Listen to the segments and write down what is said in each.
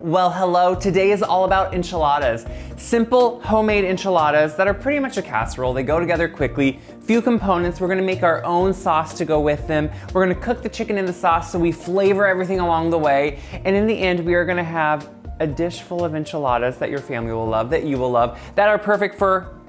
Well, hello. Today is all about enchiladas. Simple homemade enchiladas that are pretty much a casserole. They go together quickly. Few components. We're gonna make our own sauce to go with them. We're gonna cook the chicken in the sauce so we flavor everything along the way. And in the end, we are gonna have a dish full of enchiladas that your family will love, that you will love, that are perfect for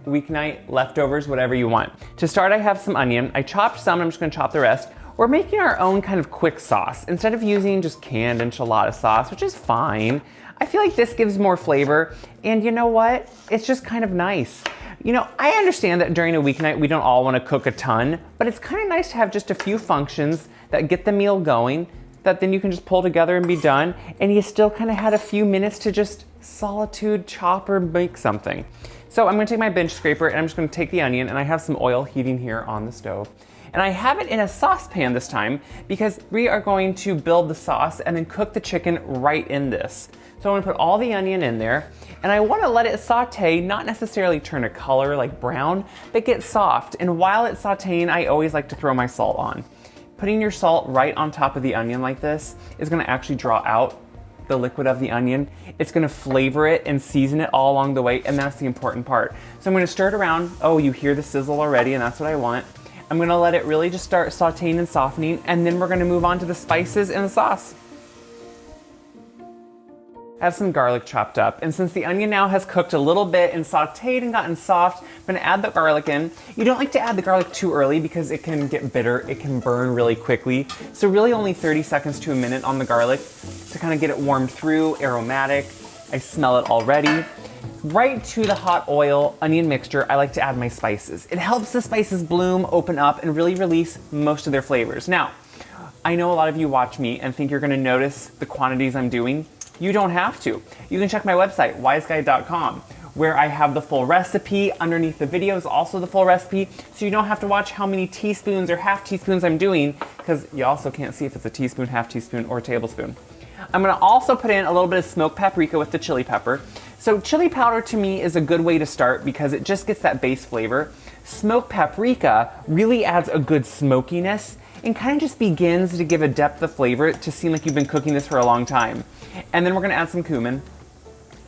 weeknight, leftovers, whatever you want. To start, I have some onion. I chopped some, I'm just gonna chop the rest. We're making our own kind of quick sauce. Instead of using just canned enchilada sauce, which is fine, I feel like this gives more flavor. And you know what? It's just kind of nice. You know, I understand that during a weeknight, we don't all wanna cook a ton, but it's kind of nice to have just a few functions that get the meal going, that then you can just pull together and be done. And you still kind of had a few minutes to just solitude, chop, or make something. So I'm gonna take my bench scraper and I'm just gonna take the onion, and I have some oil heating here on the stove. And I have it in a saucepan this time because we are going to build the sauce and then cook the chicken right in this. So I'm gonna put all the onion in there, and I wanna let it saute, not necessarily turn a color like brown, but get soft. And while it's sauteing, I always like to throw my salt on. Putting your salt right on top of the onion like this is gonna actually draw out the liquid of the onion. It's gonna flavor it and season it all along the way, and that's the important part. So I'm gonna stir it around. Oh, you hear the sizzle already, and that's what I want. I'm gonna let it really just start sauteing and softening, and then we're gonna move on to the spices and the sauce. I have some garlic chopped up, and since the onion now has cooked a little bit and sauteed and gotten soft, I'm gonna add the garlic in. You don't like to add the garlic too early because it can get bitter, it can burn really quickly. So really only 30 seconds to a minute on the garlic to kind of get it warmed through, aromatic. I smell it already. Right to the hot oil onion mixture, I like to add my spices. It helps the spices bloom, open up, and really release most of their flavors. Now, I know a lot of you watch me and think you're gonna notice the quantities I'm doing. You don't have to. You can check my website, wiseguy.com, where I have the full recipe. Underneath the video is also the full recipe, so you don't have to watch how many teaspoons or half teaspoons I'm doing, because you also can't see if it's a teaspoon, half teaspoon, or a tablespoon. I'm gonna also put in a little bit of smoked paprika with the chili pepper. So chili powder to me is a good way to start because it just gets that base flavor. Smoked paprika really adds a good smokiness and kind of just begins to give a depth of flavor to seem like you've been cooking this for a long time. And then we're gonna add some cumin.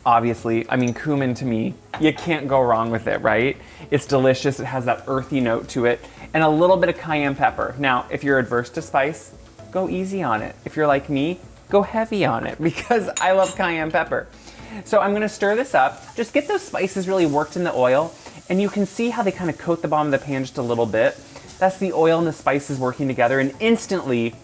Obviously, I mean, cumin to me, you can't go wrong with it, right? It's delicious, it has that earthy note to it, and a little bit of cayenne pepper. Now, if you're adverse to spice, go easy on it. If you're like me, go heavy on it because I love cayenne pepper. So I'm gonna stir this up, just get those spices really worked in the oil, and you can see how they kind of coat the bottom of the pan just a little bit. That's the oil and the spices working together, and instantly,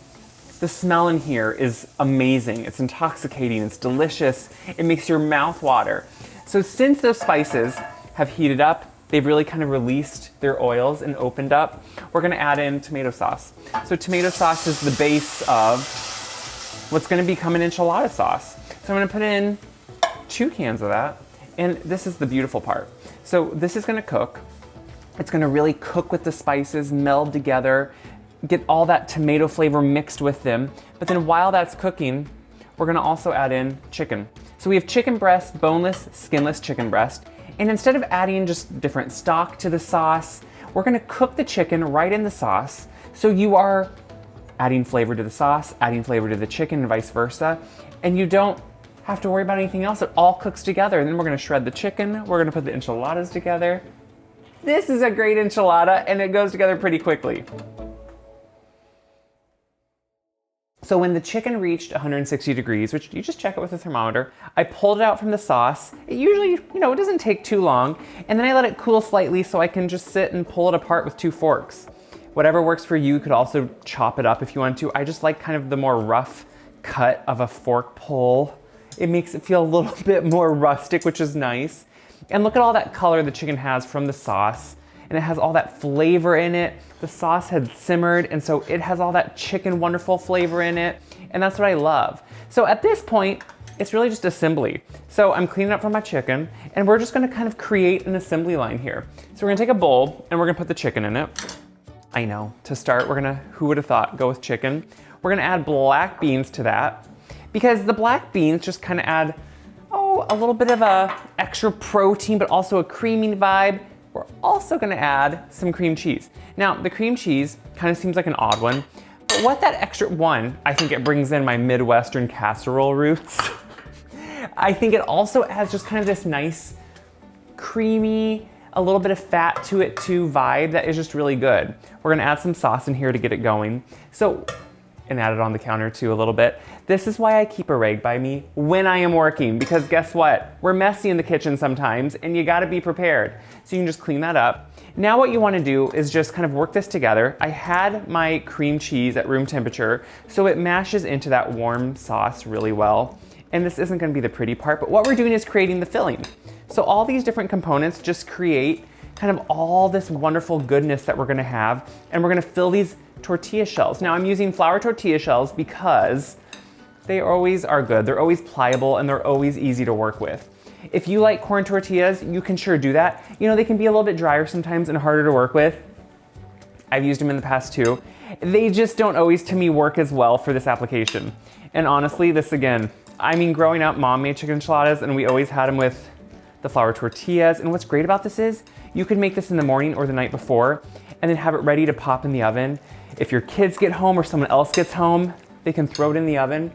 the smell in here is amazing. It's intoxicating, it's delicious, it makes your mouth water. So since those spices have heated up, they've really kind of released their oils and opened up, we're gonna add in tomato sauce. So tomato sauce is the base of what's gonna become an enchilada sauce. So I'm gonna put in 2 cans of that, and this is the beautiful part. So this is gonna cook. It's gonna really cook with the spices, meld together, get all that tomato flavor mixed with them. But then while that's cooking, we're gonna also add in chicken. So we have chicken breast, boneless, skinless chicken breast. And instead of adding just different stock to the sauce, we're gonna cook the chicken right in the sauce. So you are adding flavor to the sauce, adding flavor to the chicken, and vice versa. And you don't have to worry about anything else. It all cooks together. And then we're gonna shred the chicken. We're gonna put the enchiladas together. This is a great enchilada, and it goes together pretty quickly. So when the chicken reached 160 degrees, which you just check it with a thermometer, I pulled it out from the sauce. It usually, it doesn't take too long. And then I let it cool slightly so I can just sit and pull it apart with 2 forks. Whatever works for you. You could also chop it up if you want to. I just like kind of the more rough cut of a fork pull. It makes it feel a little bit more rustic, which is nice. And look at all that color the chicken has from the sauce. And it has all that flavor in it. The sauce had simmered, and so it has all that chicken wonderful flavor in it. And that's what I love. So at this point, it's really just assembly. So I'm cleaning up from my chicken, and we're just gonna kind of create an assembly line here. So we're gonna take a bowl, and we're gonna put the chicken in it. I know, to start, we're gonna, who would have thought, go with chicken. We're gonna add black beans to that, because the black beans just kind of add, a little bit of a extra protein, but also a creamy vibe. We're also gonna add some cream cheese. Now, the cream cheese kind of seems like an odd one, but what that extra one, I think it brings in my Midwestern casserole roots. I think it also adds just kind of this nice, creamy, a little bit of fat to it too vibe that is just really good. We're gonna add some sauce in here to get it going. And add it on the counter too a little bit. This is why I keep a rag by me when I am working, because guess what? We're messy in the kitchen sometimes and you gotta be prepared. So you can just clean that up. Now what you wanna do is just kind of work this together. I had my cream cheese at room temperature, so it mashes into that warm sauce really well. And this isn't gonna be the pretty part, but what we're doing is creating the filling. So all these different components just create kind of all this wonderful goodness that we're gonna have, and we're gonna fill these tortilla shells. Now I'm using flour tortilla shells because they always are good. They're always pliable and they're always easy to work with. If you like corn tortillas, you can sure do that. You know, they can be a little bit drier sometimes and harder to work with. I've used them in the past too. They just don't always, to me, work as well for this application. And honestly, this again, I mean, growing up, mom made chicken enchiladas and we always had them with the flour tortillas. And what's great about this is you can make this in the morning or the night before and then have it ready to pop in the oven. If your kids get home or someone else gets home, they can throw it in the oven.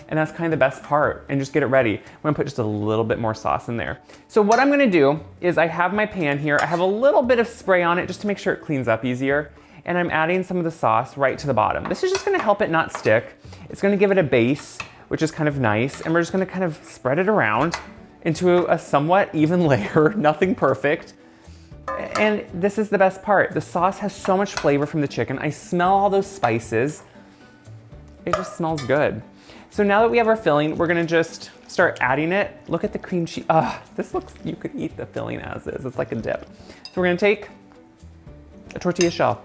And that's kind of the best part, and just get it ready. I'm gonna put just a little bit more sauce in there. So what I'm gonna do is I have my pan here. I have a little bit of spray on it just to make sure it cleans up easier. And I'm adding some of the sauce right to the bottom. This is just gonna help it not stick. It's gonna give it a base, which is kind of nice. And we're just gonna kind of spread it around into a somewhat even layer, nothing perfect. And this is the best part. The sauce has so much flavor from the chicken. I smell all those spices. It just smells good. So now that we have our filling, we're gonna just start adding it. Look at the cream cheese. This looks, you could eat the filling as is. It's like a dip. So we're gonna take a tortilla shell,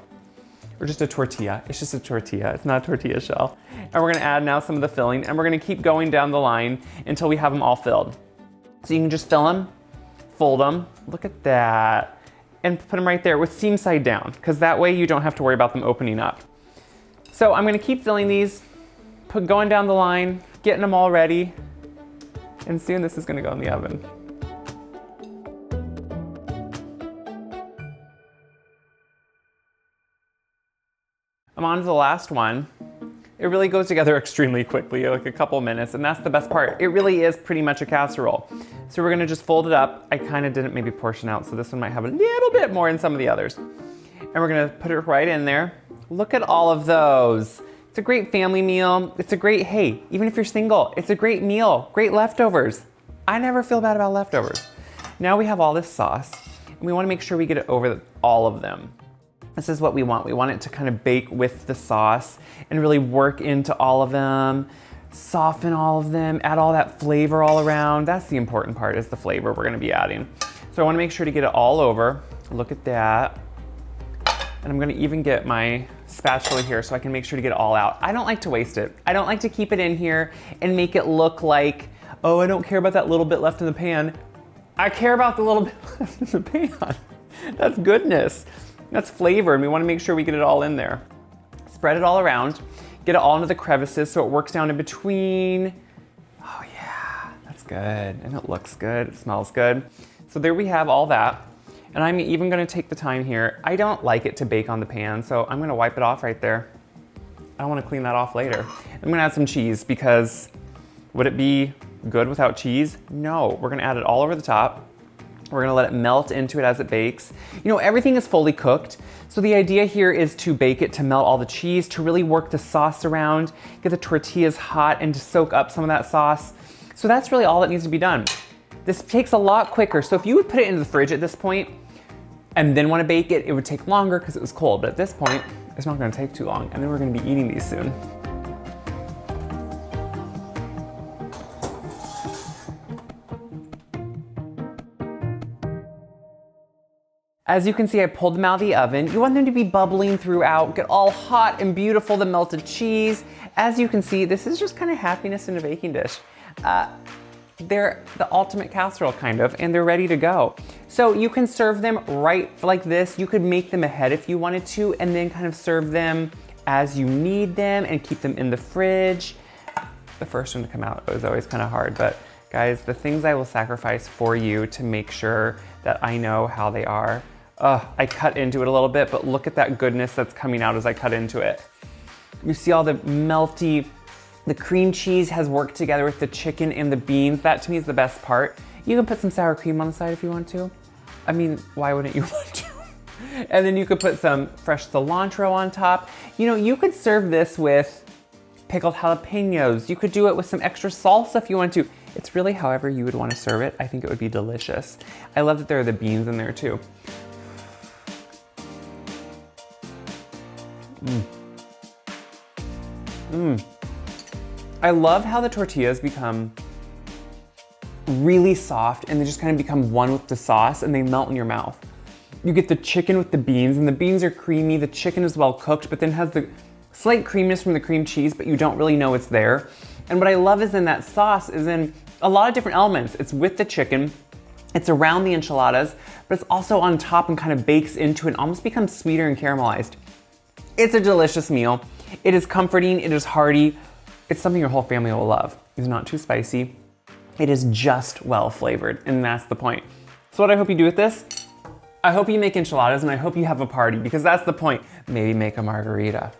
or just a tortilla. It's just a tortilla, it's not a tortilla shell. And we're gonna add now some of the filling, and we're gonna keep going down the line until we have them all filled. So you can just fill them, fold them, look at that, and put them right there with seam side down, because that way you don't have to worry about them opening up. So I'm gonna keep filling these, going down the line, getting them all ready, and soon this is gonna go in the oven. I'm on to the last one. It really goes together extremely quickly, like a couple minutes, and that's the best part. It really is pretty much a casserole. So we're gonna just fold it up. I kind of didn't maybe portion out, so this one might have a little bit more in some of the others. And we're gonna put it right in there. Look at all of those. It's a great family meal. It's a great, hey, even if you're single, it's a great meal, great leftovers. I never feel bad about leftovers. Now we have all this sauce, and we wanna make sure we get it over all of them. This is what we want. We want it to kind of bake with the sauce and really work into all of them, soften all of them, add all that flavor all around. That's the important part, is the flavor we're gonna be adding. So I wanna make sure to get it all over. Look at that. And I'm gonna even get my spatula here so I can make sure to get it all out. I don't like to waste it. I don't like to keep it in here and make it look like, oh, I don't care about that little bit left in the pan. I care about the little bit left in the pan. That's goodness. That's flavor, and we wanna make sure we get it all in there. Spread it all around, get it all into the crevices so it works down in between. Oh yeah, that's good, and it looks good, it smells good. So there we have all that, and I'm even gonna take the time here. I don't like it to bake on the pan, so I'm gonna wipe it off right there. I don't wanna clean that off later. I'm gonna add some cheese, because would it be good without cheese? No, we're gonna add it all over the top. We're gonna let it melt into it as it bakes. You know, everything is fully cooked. So the idea here is to bake it, to melt all the cheese, to really work the sauce around, get the tortillas hot, and to soak up some of that sauce. So that's really all that needs to be done. This takes a lot quicker. So if you would put it into the fridge at this point and then wanna bake it, it would take longer because it was cold. But at this point, it's not gonna take too long. And then we're gonna be eating these soon. As you can see, I pulled them out of the oven. You want them to be bubbling throughout, get all hot and beautiful, the melted cheese. As you can see, this is just kind of happiness in a baking dish. They're the ultimate casserole kind of, and they're ready to go. So you can serve them right like this. You could make them ahead if you wanted to, and then kind of serve them as you need them and keep them in the fridge. The first one to come out was always kind of hard, but guys, the things I will sacrifice for you to make sure that I know how they are. I cut into it a little bit, but look at that goodness that's coming out as I cut into it. You see all the melty The cream cheese has worked together with the chicken and the beans. That to me is the best part. You can put some sour cream on the side if you want to. I mean, why wouldn't you want to? And then you could put some fresh cilantro on top. You know, you could serve this with pickled jalapenos. You could do it with some extra salsa if you want to. It's really however you would want to serve it. I think it would be delicious. I love that there are the beans in there too. I love how the tortillas become really soft and they just kind of become one with the sauce and they melt in your mouth. You get the chicken with the beans and the beans are creamy, the chicken is well cooked, but then has the slight creaminess from the cream cheese, but you don't really know it's there. And what I love is in that sauce is in a lot of different elements. It's with the chicken, it's around the enchiladas, but it's also on top and kind of bakes into it and almost becomes sweeter and caramelized. It's a delicious meal. It is comforting, it is hearty. It's something your whole family will love. It's not too spicy. It is just well flavored, and that's the point. So what I hope you do with this, I hope you make enchiladas and I hope you have a party because that's the point. Maybe make a margarita.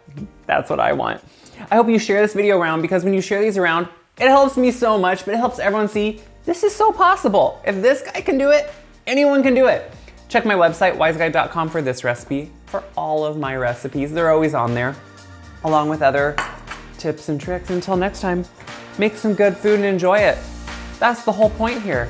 That's what I want. I hope you share this video around because when you share these around, it helps me so much, but it helps everyone see this is so possible. If this guy can do it, anyone can do it. Check my website, wiseguy.com for this recipe, for all of my recipes. They're always on there, along with other tips and tricks. Until next time, make some good food and enjoy it. That's the whole point here.